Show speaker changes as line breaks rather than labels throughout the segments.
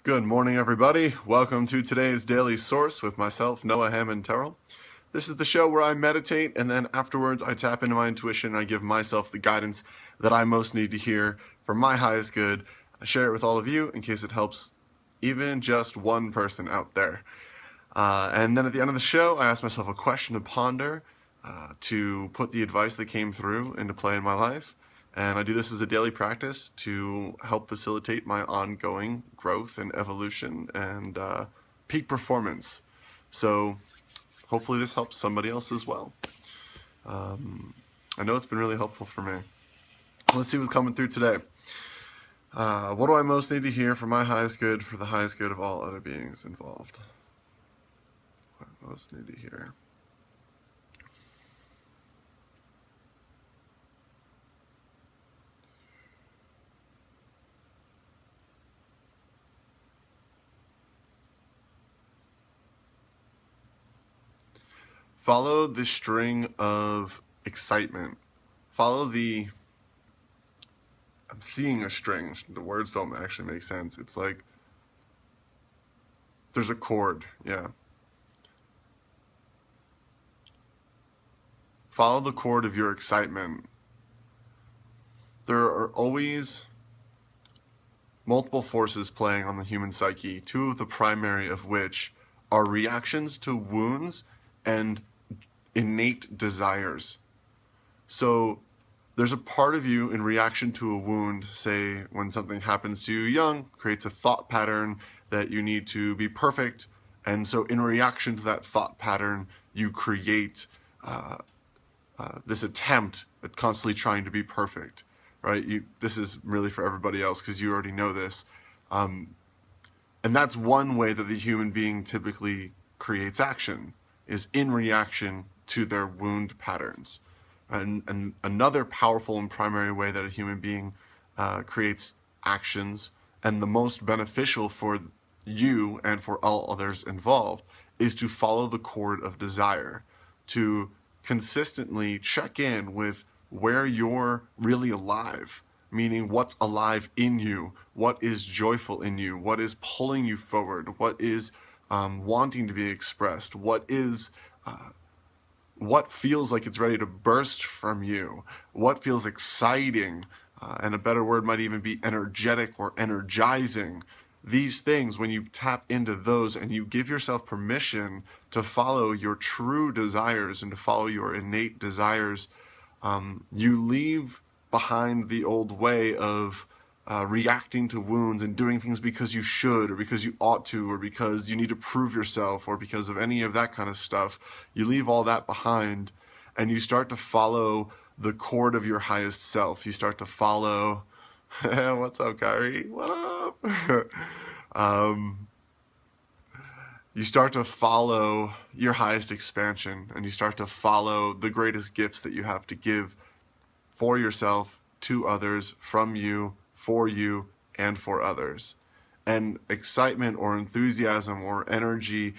Good morning, everybody. Welcome to today's Daily Source with myself, Noah Hammond Terrell. This is the show where I meditate, and then afterwards I tap into my intuition and I give myself the guidance that I most need to hear for my highest good. I share it with all of you in case it helps even just one person out there. And then at the end of the show, I ask myself a question to ponder, to put the advice that came through into play in my life. And I do this as a daily practice to help facilitate my ongoing growth and evolution and peak performance. So hopefully this helps somebody else as well. I know it's been really helpful for me. Let's see what's coming through today. What do I most need to hear for my highest good, for the highest good of all other beings involved? What I most need to hear. Follow the string of excitement. I'm seeing a string. The words don't actually make sense. It's like there's a chord, yeah. Follow the chord of your excitement. There are always multiple forces playing on the human psyche, two of the primary of which are reactions to wounds and innate desires. So there's a part of you in reaction to a wound, say when something happens to you young, creates a thought pattern that you need to be perfect. And so in reaction to that thought pattern, you create this attempt at constantly trying to be perfect, right? This is really for everybody else because you already know this. And that's one way that the human being typically creates action, is in reaction to their wound patterns. And another powerful and primary way that a human being creates actions, and the most beneficial for you and for all others involved, is to follow the chord of desire, to consistently check in with where you're really alive, meaning what's alive in you, what is joyful in you, what is pulling you forward, what is wanting to be expressed, what feels like it's ready to burst from you, what feels exciting, and a better word might even be energetic or energizing. These things, when you tap into those and you give yourself permission to follow your true desires and to follow your innate desires, you leave behind the old way of reacting to wounds and doing things because you should, or because you ought to, or because you need to prove yourself, or because of any of that kind of stuff. You leave all that behind and you start to follow the chord of your highest self. You start to follow, what's up, Kyrie? What up? You start to follow your highest expansion, and you start to follow the greatest gifts that you have to give for yourself, to others, from you, for you, and for others. And excitement or enthusiasm or energy,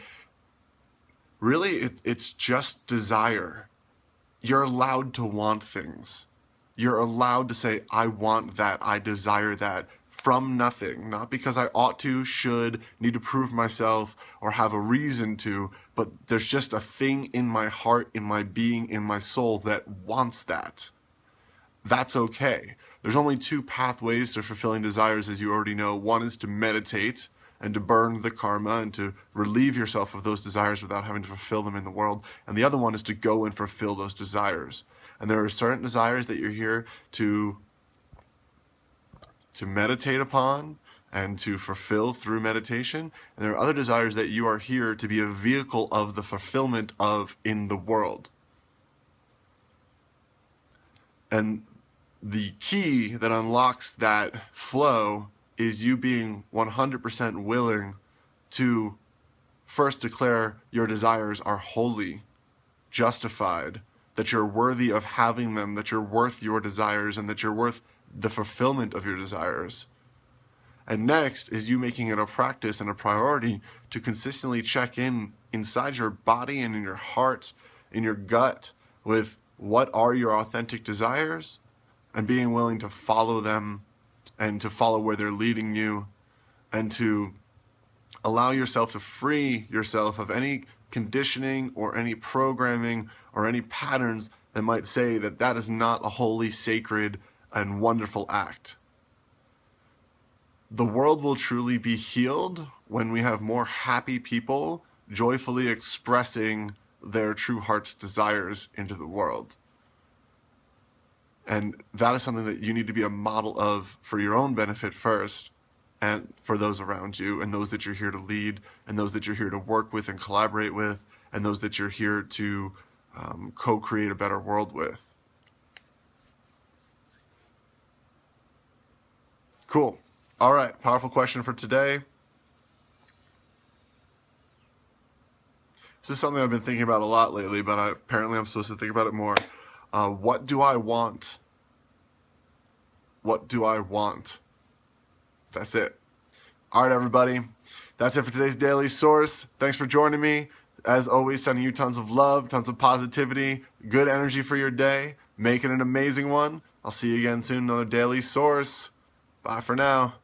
really it's just desire. You're allowed to want things. You're allowed to say, I want that, I desire that, from nothing. Not because I ought to, should, need to prove myself, or have a reason to, but there's just a thing in my heart, in my being, in my soul that wants that. That's okay. There's only two pathways to fulfilling desires, as you already know. One is to meditate and to burn the karma and to relieve yourself of those desires without having to fulfill them in the world. And the other one is to go and fulfill those desires. And there are certain desires that you're here to meditate upon and to fulfill through meditation. And there are other desires that you are here to be a vehicle of the fulfillment of in the world. And the key that unlocks that flow is you being 100% willing to first declare your desires are holy, justified, that you're worthy of having them, that you're worth your desires, and that you're worth the fulfillment of your desires. And next is you making it a practice and a priority to consistently check in inside your body and in your heart, in your gut, with what are your authentic desires, and being willing to follow them and to follow where they're leading you, and to Allow yourself to free yourself of any conditioning or any programming or any patterns that might say that that is not a holy, sacred, and wonderful act. The world will truly be healed when we have more happy people joyfully expressing their true heart's desires into the world. And that is something that you need to be a model of for your own benefit first, and for those around you, and those that you're here to lead, and those that you're here to work with and collaborate with, and those that you're here to co-create a better world with. Cool. All right, powerful question for today. This is something I've been thinking about a lot lately, but apparently I'm supposed to think about it more. What do I want? What do I want? That's it. All right, everybody. That's it for today's Daily Source. Thanks for joining me. As always, sending you tons of love, tons of positivity, good energy for your day. Make it an amazing one. I'll see you again soon. Another Daily Source. Bye for now.